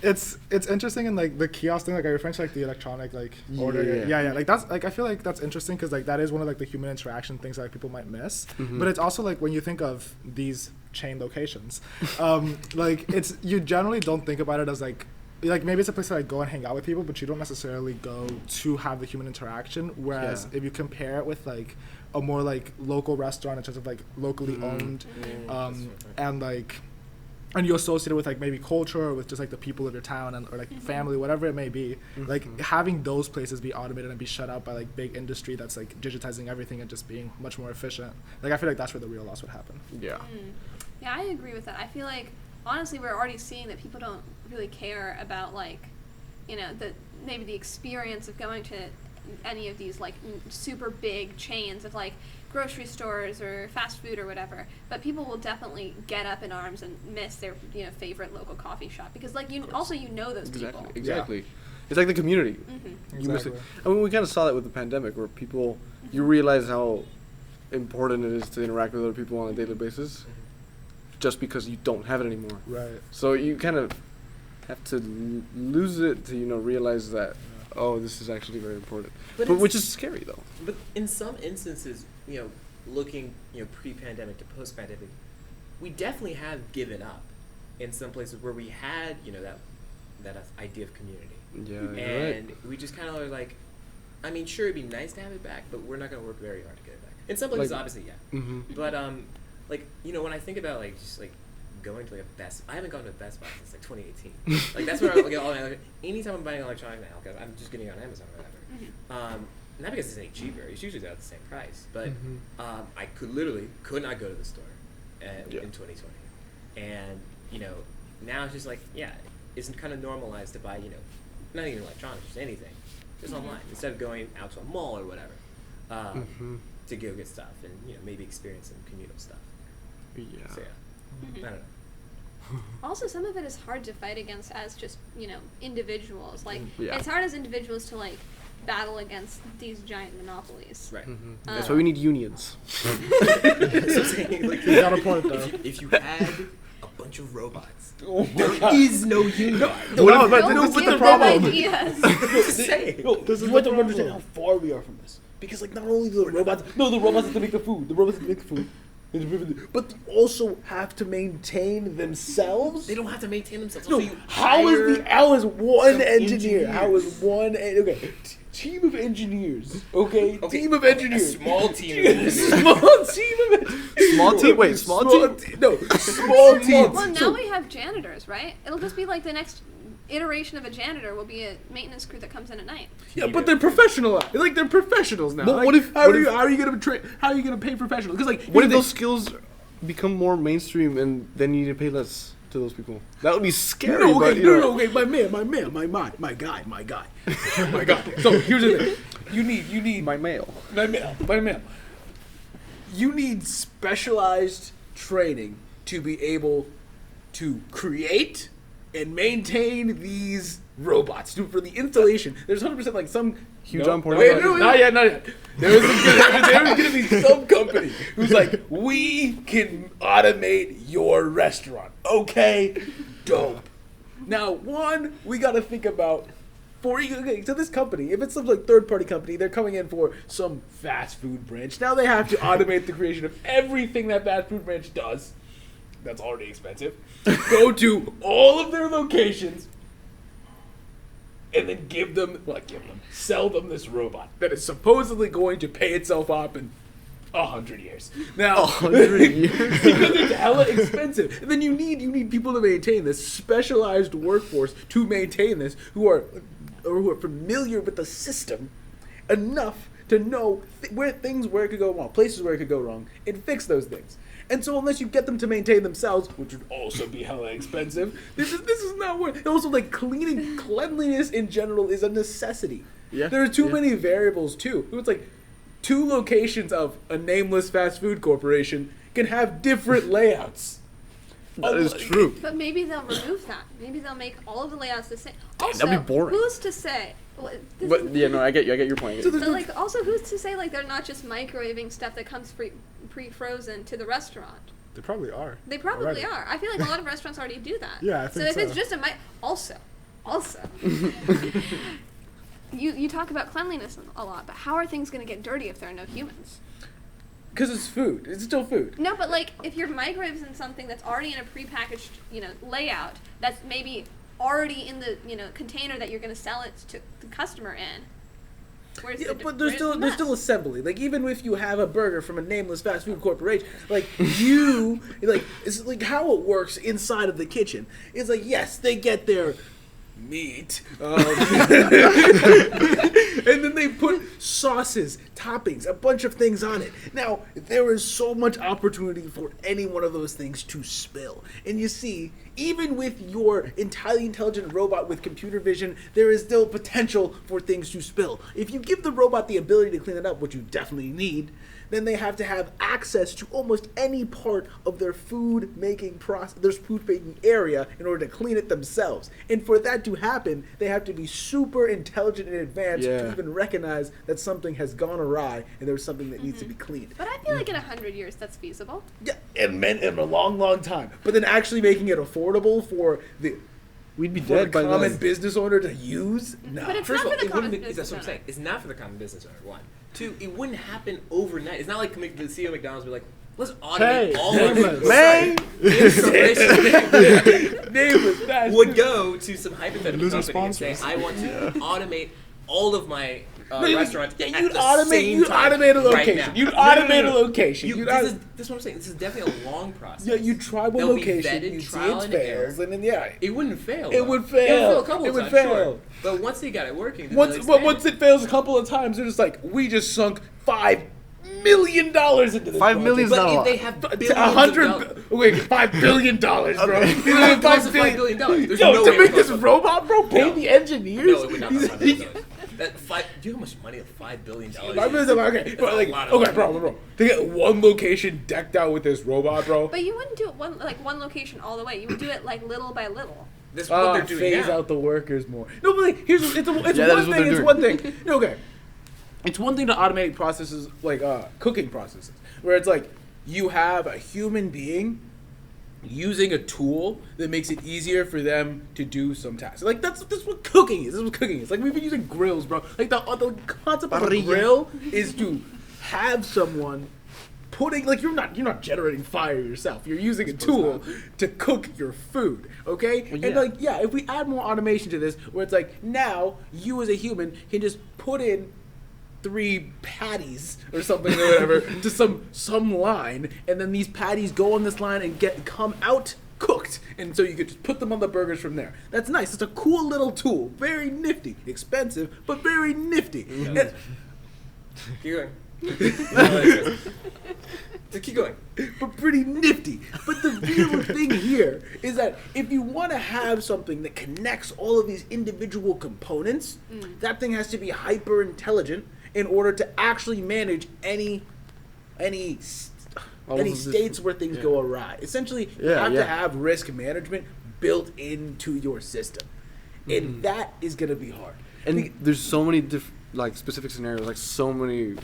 it's interesting in like the kiosk thing. Like I referred to like the electronic like order. Yeah. Like that's like I feel like that's interesting because like that is one of like the human interaction things that like, people might miss. But it's also like when you think of these chain locations, like it's you generally don't think about it as like maybe it's a place to like go and hang out with people, but you don't necessarily go to have the human interaction. Whereas if you compare it with like a more like local restaurant in terms of like locally owned, and like, and you associate it with like maybe culture or with just like the people of your town or like family, whatever it may be, like having those places be automated and be shut out by like big industry that's like digitizing everything and just being much more efficient. Like I feel like that's where the real loss would happen. Yeah. Yeah, I agree with that. I feel like honestly we're already seeing that people don't really care about like maybe the experience of going to any of these like super big chains of like grocery stores or fast food or whatever, but people will definitely get up in arms and miss their favorite local coffee shop because like you know those people. Exactly. It's like the community. You miss it. I mean, we kind of saw that with the pandemic where people you realize how important it is to interact with other people on a daily basis just because you don't have it anymore. Right. So you kind of have to lose it to realize that this is actually very important, but which is scary though. But in some instances, looking pre-pandemic to post-pandemic, we definitely have given up in some places where we had that idea of community. Yeah, and we just kind of are like, I mean, sure, it'd be nice to have it back, but we're not going to work very hard to get it back. In some places, obviously, yeah. But when I think about like just like going to like a Best, I haven't gone to a Best Buy since like 2018. Like that's where I get all my. Anytime I'm buying electronic now, because I'm just getting it on Amazon or whatever. Not because it's any cheaper; it's usually at the same price. But I could not go to the store in 2020, and now it's just like it's kind of normalized to buy not even electronics, just anything, just online instead of going out to a mall or whatever. to go get stuff and maybe experience some communal stuff. Yeah. So yeah, I don't know. Also, some of it is hard to fight against as just individuals. Like Yeah. it's hard as individuals to like battle against these giant monopolies. Right. That's why we need unions. So I'm saying, like, You got a point, though. if you had a bunch of robots, Oh my there God. is no union. No, but Don't this is give the them problem. ideas. Just saying. This is You have the to understand problem. how far we are from this. Because like not only the robots have to make the food, but they also have to maintain themselves. They don't have to maintain themselves. No, So you how is one some engineer? How is engineers. one team of engineers? Okay, team of A engineers. small team. Of Small team of engineers. Small team. Wait, small team. No, small team. Well, now we have janitors, right? It'll just be like the next iteration of a janitor will be a maintenance crew that comes in at night. Yeah, but they're professional. Like they're professionals now. But Like, what if- how what are if- you gonna how are you gonna pay professionals? Because like What if here's those skills become more mainstream and then you need to pay less to those people? That would be the- scary. No, but, okay, you no, know. no, okay, my guy, my guy. So here's the thing: you need My mail. my mail. You need specialized training to be able to create and maintain these robots. For the installation, there's 100% like some Huge no, on board. wait, no, not yet. There was gonna be some company who's like, we can automate your restaurant. Okay, dope. Now, one, we got to think about. So this company, if it's some like third-party company, they're coming in for some fast food branch. Now they have to automate the creation of everything that fast food branch does. That's already expensive. Go to all of their locations and then sell them this robot that is supposedly going to pay itself off in 100 years. Now, 100 years? because it's hella expensive. And then you need people to maintain this specialized workforce to maintain this who are familiar with the system enough to know where it could go wrong, places where it could go wrong, and fix those things. And so unless you get them to maintain themselves, which would also be hella expensive, this is not worth. And also, like cleanliness in general is a necessity. Yeah, There are too yeah. many variables too. It's like 2 locations of a nameless fast food corporation can have different layouts. That is true. But maybe they'll remove that. Maybe they'll make all of the layouts the same. Damn, Also, that'd be boring. who's to say? Well, this But is- yeah, no, I get your point. So there's But no- like, also, who's to say like they're not just microwaving stuff that comes pre-frozen to the restaurant? They probably are. They probably Already. are. I feel like a lot of restaurants already do that. Yeah, I So think if it's so. just a also, you talk about cleanliness a lot, but how are things going to get dirty if there are no humans? Because it's food. It's still food. No, but like if your microwaving something that's already in a prepackaged, layout that's maybe already in the, container that you're going to sell it to the customer in. Where's Yeah, the, but there's where's the mess? still assembly. Like even if you have a burger from a nameless fast food corporation, like it's like how it works inside of the kitchen. It's like yes, they get their meat, and then they put sauces, toppings, a bunch of things on it. Now there is so much opportunity for any one of those things to spill, and you see. Even with your entirely intelligent robot with computer vision, there is still potential for things to spill. If you give the robot the ability to clean it up, which you definitely need, then they have to have access to almost any part of their food making process, their food making area, in order to clean it themselves. And for that to happen, they have to be super intelligent in advance to Yeah. even recognize that something has gone awry and there's something that needs to be cleaned. But I feel like in 100 years that's feasible. Yeah, in a long, long time. But then actually making it affordable for the We'd be for a dead by common then. business owner to use? No. But it's First not of all, for the it common wouldn't be, business that's what I'm owner. saying. It's not for the common business owner, one. 2, it wouldn't happen overnight. It's not like the CEO of McDonald's would be like, let's automate Hey, all nameless. of Man! Nameless fast would food. go to some hypothetical Losing company and say, sponsors. I want to automate all of my you- restaurants yeah, at you'd the automate- same you'd time automate a right location. now. You'd automate a location. You, You'd this, auto- is, this is what I'm saying. This is definitely a long process. Yeah, you try one They'll be location, vetted, you see trial it and error. fails, and then yeah. It wouldn't fail. It though. would It fail. would fail a couple It of would times, fail. sure. But once they got it working, then Once they'll once expand it fails a couple of times, they're just like, we just sunk $5 million into this. $5 million is project. not a But lot. if they have billions To $100. of dollars, Wait, $5 billion, bro. it would cost $5 billion. There's Yo, no to way it make would this cost robot, bro, pay No. the engineers. No, it would not cost $5 billion. Do you know how much money? $5 billion. Okay, but like, okay, bro. To get one location decked out with this robot, bro. But you wouldn't do it one location all the way. You would do it like little by little. This is what they're doing phase now. out the workers more. No, but like, it's that one is thing. what they're It's doing. one thing. Okay, it's one thing to automate processes like cooking processes, where it's like you have a human being using a tool that makes it easier for them to do some tasks. Like that's what cooking is. This is what cooking is. Like we've been using grills, bro. Like the concept of a grill is to have someone putting, like, you're not generating fire yourself. You're using a tool to cook your food, okay? Well, yeah. And like, yeah, if we add more automation to this, where it's like now you as a human can just put in 3 patties or something or whatever to some line, and then these patties go on this line and come out cooked, and so you could just put them on the burgers from there. That's nice. It's a cool little tool, very nifty, expensive, but very nifty. And- Keep going. Just keep going. but pretty nifty. But the real thing here is that if you want to have something that connects all of these individual components, that thing has to be hyper intelligent in order to actually manage any states where things go awry. Essentially, you have to have risk management built into your system, and that is going to be hard. And there's so many like specific scenarios, like so many.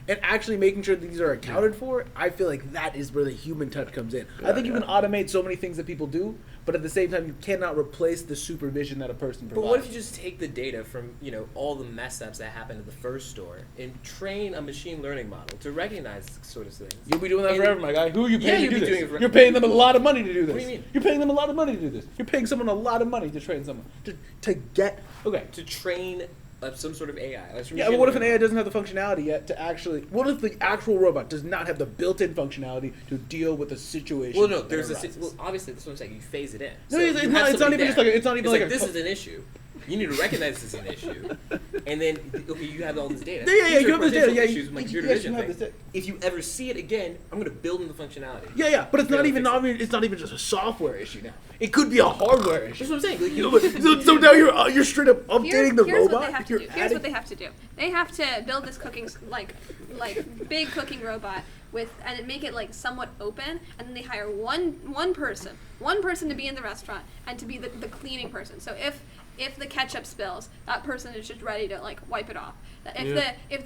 And actually making sure that these are accounted for, I feel like that is where the human touch comes in. I think you can automate so many things that people do, but at the same time, you cannot replace the supervision that a person provides. But what if you just take the data from, all the mess ups that happened at the first store and train a machine learning model to recognize sort of things? You'll be doing that forever, my guy. Who are you Yeah, paying you'll to be do doing this? it for- You're paying them a lot of money to do this. What do you mean? You're paying them a lot of money to do this. You're paying someone a lot of money to train someone. To get... Okay. To train some sort of AI. Yeah, but what if an AI doesn't have the functionality yet to actually... What if the actual robot does not have the built-in functionality to deal with a situation? Well, no, that there's arises? well, obviously, that's what I'm saying. You phase it in. No, So it's you not- have it's not somebody even just there. like a- it's not even It's like a this co- is an issue. You need to recognize this is an issue, and then you have all this data. Yeah, These you are have this data. potential Yeah, issues with my computer yes, vision you have thing. this data. If you ever see it again, I'm going to build in the functionality. Yeah, but it's Be not able to even fix it. it's not even just a software issue now. It could be a hardware issue. That's what I'm saying. Like, You know, so now you're straight up updating the Here's robot. what they have to You're do. Here's adding- what they have to do. They have to build this cooking like big cooking robot and make it like somewhat open, and then they hire one person to be in the restaurant and to be the cleaning person. So if the ketchup spills, that person is just ready to like wipe it off. If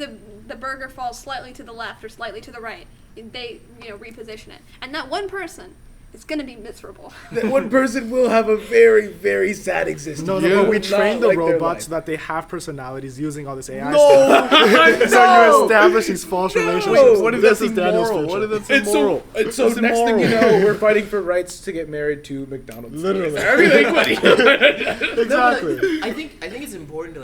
the burger falls slightly to the left or slightly to the right, they reposition it. And that one person is gonna be miserable. That one person will have a very, very sad existence. No, You but we will train not the like their robots so life. that they have personalities using all this AI No, stuff. So you establish these false relationships. What if This that's is Daniel's immoral? future. What if that's And immoral? so That's next thing you immoral. know, we're fighting for rights to get married to McDonald's. Literally. Everything, buddy. Exactly. I think it's important to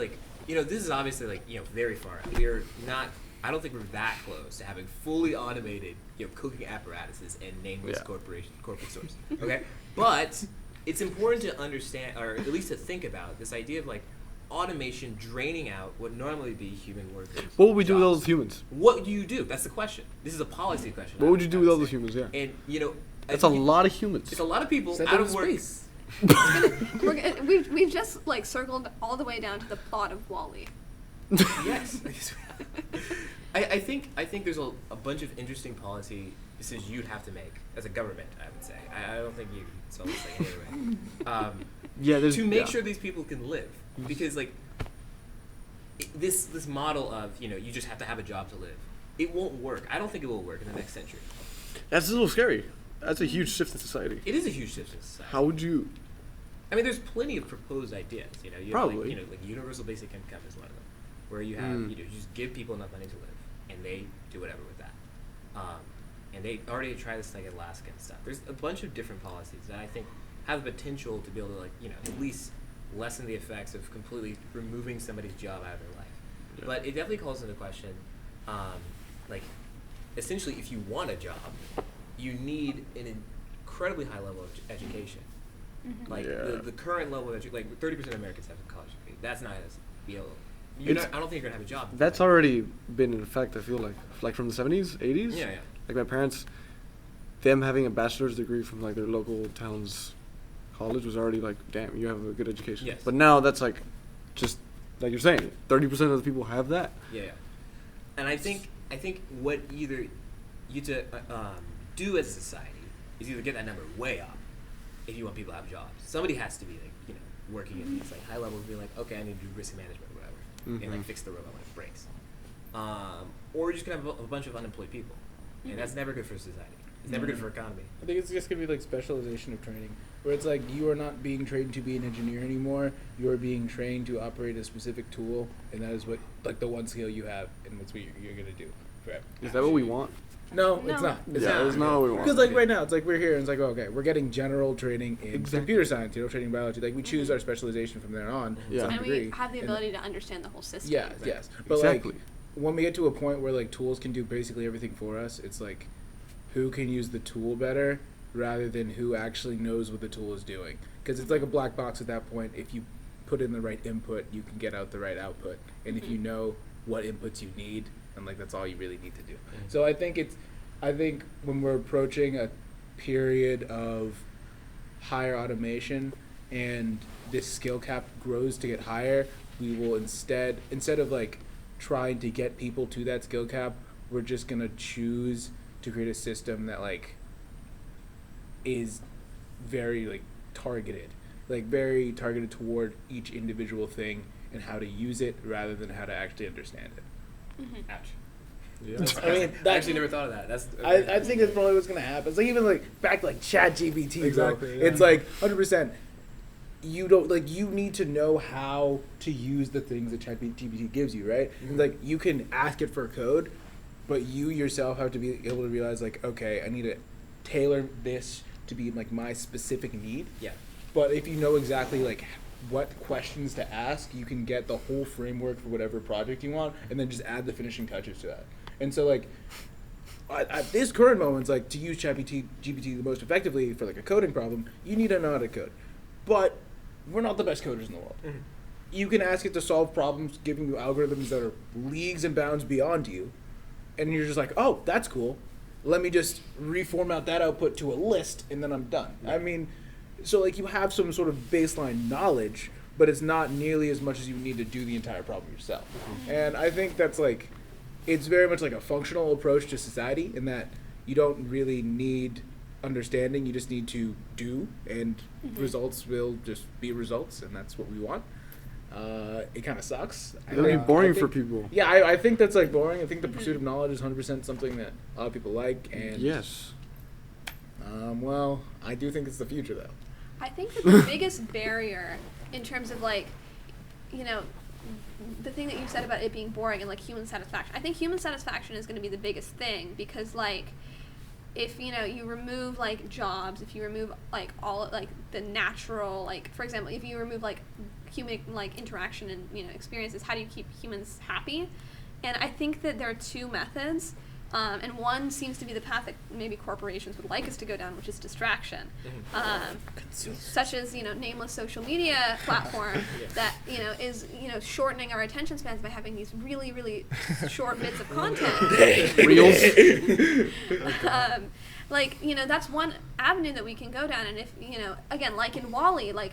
this is obviously very far. We're not. I don't think we're that close to having fully automated cooking apparatuses and nameless corporate stores. Okay, but it's important to understand, or at least to think about, this idea of automation draining out what normally be human workers. What would we do with all jobs. those humans? What do you do? That's the question. This is a policy question. What would you do with all I would those say. humans? Yeah, And that's a lot of humans. It's a lot of people Send out them of to work. space. We've just circled all the way down to the plot of WALL-E. Yes. I think there's a bunch of interesting policy decisions you'd have to make as a government. I would say. I don't think you can solve this thing anyway. Yeah, there's To make sure these people can live, because this model of you just have to have a job to live, it won't work. I don't think it will work in the next century. that's a little scary. That's a huge shift in society. It is a huge shift in society. How would you? I mean, there's plenty of proposed ideas. You have Probably. like universal basic income is one of them, where you have you just give people enough money to live, and they do whatever with that. And they already tried this in Alaska and stuff. There's a bunch of different policies that I think have the potential to be able to at least lessen the effects of completely removing somebody's job out of their life. Yeah. But it definitely calls into question, essentially, if you want a job, you need an incredibly high level of education. The current level of education, 30% of Americans have a college degree. That's not as I don't think you're gonna have a job. That's already been in effect. I feel like from the 70s, 80s. Yeah. Like my parents, them having a bachelor's degree from their local town's college was already damn, you have a good education. Yes. But now that's just like you're saying, 30% of the people have that. Yeah. And I think what either you to do as a society is either get that number way up if you want people to have jobs. Somebody has to be like, you know, working at these like high levels, be like, okay, I need to do risk management or whatever, and like fix the robot when it breaks. Or you're just gonna have a bunch of unemployed people, and that's never good for society. It's never good for economy. I think it's just gonna be like specialization of training, where it's like you are not being trained to be an engineer anymore. You are being trained to operate a specific tool, and that is what like the one skill you have, and that's what you're gonna do forever. Is that what we want? No, No. it's not. It's Yeah, not. it's not what we want. Because like right now, it's like we're here, and it's like okay, we're getting general training in Exactly. computer science, training in biology. Like we choose our specialization from there on. Yeah. To some And degree. we have the And- ability to understand the whole system. Yeah, yes. But Exactly. like when we get to a point where like tools can do basically everything for us, it's like who can use the tool better rather than who actually knows what the tool is doing. Because it's like a black box at that point. If you put in the right input, you can get out the right output. And if you know what inputs you need, and like that's all you really need to do. So I think when we're approaching a period of higher automation and this skill cap grows to get higher, we will instead of like trying to get people to that skill cap, we're just gonna choose to create a system that like is very like very targeted toward each individual thing and how to use it rather than how to actually understand it. Ouch. Yeah. I mean, I actually never thought of that. That's I think that's probably what's gonna happen. It's like even like back to like ChatGPT, Exactly, bro. yeah. It's like 100%. You don't like you need to know how to use the things that ChatGPT gives you, right? Like you can ask it for code, but you yourself have to be able to realize like, okay, I need to tailor this to be like my specific need. Yeah. But if you know exactly like what questions to ask, you can get the whole framework for whatever project you want, and then just add the finishing touches to that. And so like at this current moment, it's like to use GPT the most effectively for like a coding problem, you need to know how to code. But we're not the best coders in the world. You can ask it to solve problems, giving you algorithms that are leagues and bounds beyond you, and you're just like, oh, that's cool. Let me just reformat that output to a list, and then I'm done. I mean, so like you have some sort of baseline knowledge, but it's not nearly as much as you need to do the entire problem yourself. And I think that's like, it's very much like a functional approach to society in that you don't really need understanding, you just need to do, and results will just be results, and that's what we want. It kind of sucks. It'll be boring for people. Yeah, I think that's like boring. I think the pursuit of knowledge is 100% something that a lot of people like, and Yes. well, I do think it's the future though. I think that the biggest barrier in terms of like, you know, the thing that you said about it being boring and like human satisfaction, I think human satisfaction is going to be the biggest thing because like if you know you remove like jobs, if you remove like all like the natural like for example if you remove like human like interaction and you know experiences, how do you keep humans happy? And I think that there are two methods. And one seems to be the path that maybe corporations would like us to go down, which is distraction, such as you know nameless social media platform that you know is you know shortening our attention spans by having these really short bits of content. Reels. Like you know that's one avenue that we can go down, and if you know again like in WALL-E, like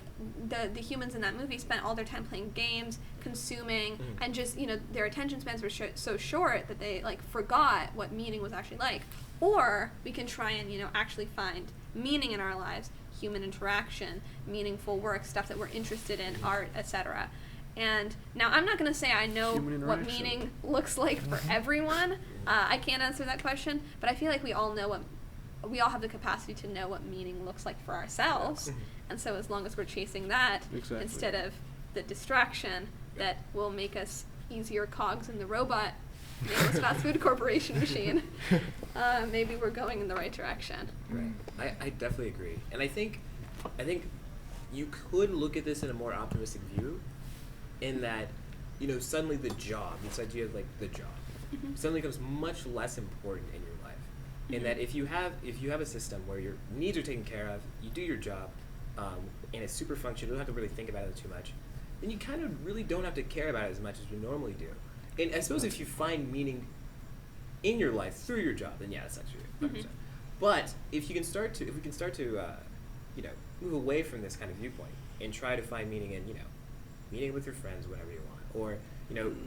the humans in that movie spent all their time playing games, consuming, and just you know their attention spans were so short that they like forgot what meaning was actually like. Or we can try and you know actually find meaning in our lives, human interaction, meaningful work, stuff that we're interested in, art, etc. And now I'm not going to say I know what meaning looks like for everyone. I can't answer that question, but I feel like we all have the capacity to know what meaning looks like for ourselves. And so as long as we're chasing that instead of the distraction that will make us easier cogs in the robot, nameless fast food corporation machine, maybe we're going in the right direction. Right. I definitely agree. And I think you could look at this in a more optimistic view in that, you know, suddenly the job, this idea of like the job, suddenly becomes much less important in your life. In that if you have a system where your needs are taken care of, you do your job, and it's super functional, you don't have to really think about it too much, then you kind of really don't have to care about it as much as we normally do. And I suppose if you find meaning in your life through your job, then yeah, that's actually 100%. But if we can start to you know, move away from this kind of viewpoint and try to find meaning in, you know, meeting with your friends whenever you want, or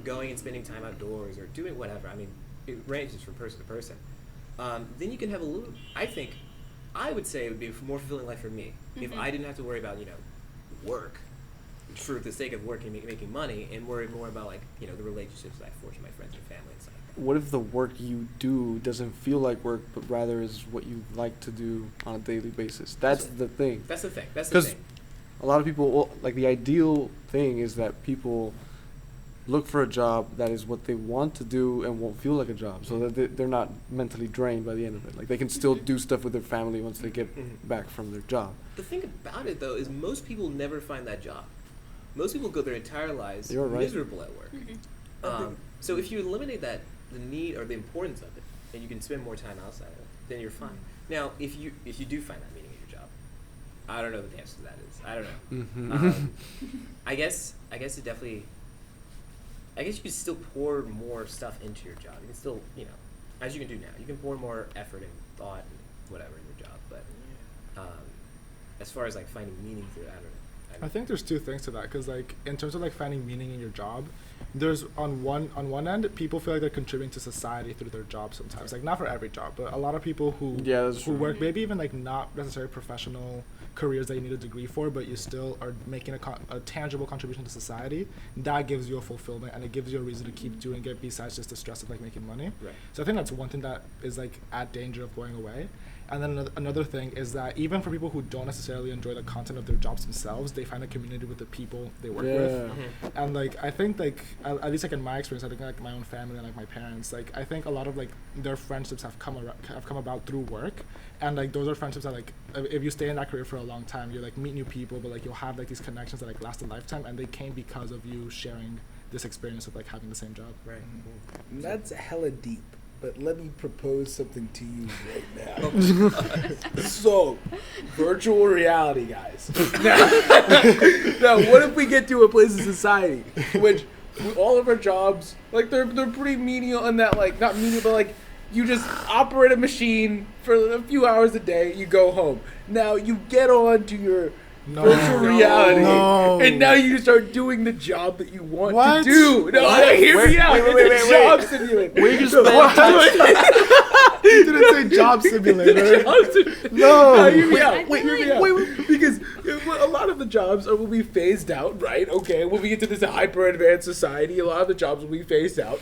going and spending time outdoors or doing whatever. I mean, it ranges from person to person. Then you can have a little. I would say it would be a more fulfilling life for me if I didn't have to worry about work for the sake of working, making money, and worry more about the relationships that I forge with my friends and family and stuff like that. What if the work you do doesn't feel like work, but rather is what you like to do on a daily basis? That's the thing. That's the thing. Because a lot of people, the ideal thing is that people look for a job that is what they want to do and won't feel like a job, so that they're not mentally drained by the end of it. They can still do stuff with their family once they get back from their job. The thing about it, though, is most people never find that job. Most people go their entire lives miserable at work. So if you eliminate the need or the importance of it, and you can spend more time outside of it, then you're fine. Now, if you do find that meaning in your job, I don't know what the answer to that is. I don't know. I guess it definitely. I guess you can still pour more stuff into your job. You can still, as you can do now, you can pour more effort and thought and whatever in your job. But as far as finding meaning through it, I don't know. I think there's two things to that, because in terms of finding meaning in your job, there's on one end, people feel like they're contributing to society through their job sometimes. Not for every job, but a lot of people who work maybe even not necessarily professional careers that you need a degree for, but you still are making a tangible contribution to society. That gives you a fulfillment, and it gives you a reason to keep doing it besides just the stress of making money. Right. So I think that's one thing that is at danger of going away. And then another thing is that even for people who don't necessarily enjoy the content of their jobs themselves, they find a community with the people they work with. And I think at least in my experience, I think my own family and my parents, I think a lot of their friendships have come about through work, and those are friendships that if you stay in that career for a long time, you meet new people, but you'll have these connections that last a lifetime, and they came because of you sharing this experience of having the same job. Right. That's hella deep. But let me propose something to you right now. So, virtual reality, guys. Now, what if we get to a place in society which all of our jobs, they're pretty menial in that, not menial, but you just operate a machine for a few hours a day, you go home. Now, you get on to your virtual reality, and now you start doing the job that you want to do. No, hear me out. It's a job simulator. We just You didn't say job simulator. No, hear me out. Hear me out. Because a lot of the jobs will be phased out, right? Okay, when we get to this hyper advanced society, a lot of the jobs will be phased out.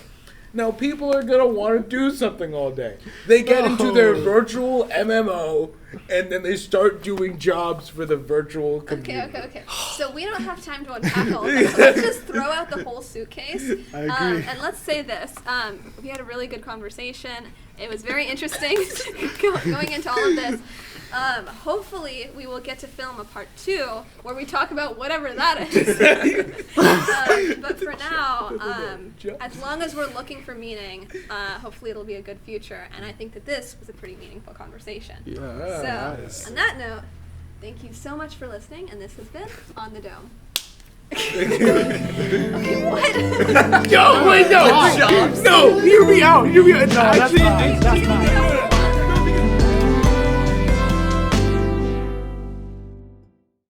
Now, people are going to want to do something all day. They get into their virtual MMO, and then they start doing jobs for the virtual community. Okay. So we don't have time to unpack all of this. Let's just throw out the whole suitcase. I agree. And let's say this. We had a really good conversation. It was very interesting going into all of this. Hopefully, we will get to film a part 2 where we talk about whatever that is. But for now, as long as we're looking for meaning, hopefully it'll be a good future. And I think that this was a pretty meaningful conversation. Yeah. So, on that note, thank you so much for listening, and this has been On the Dome. Okay, what? No, wait, no. No, hear me out. Hear me out. That's not.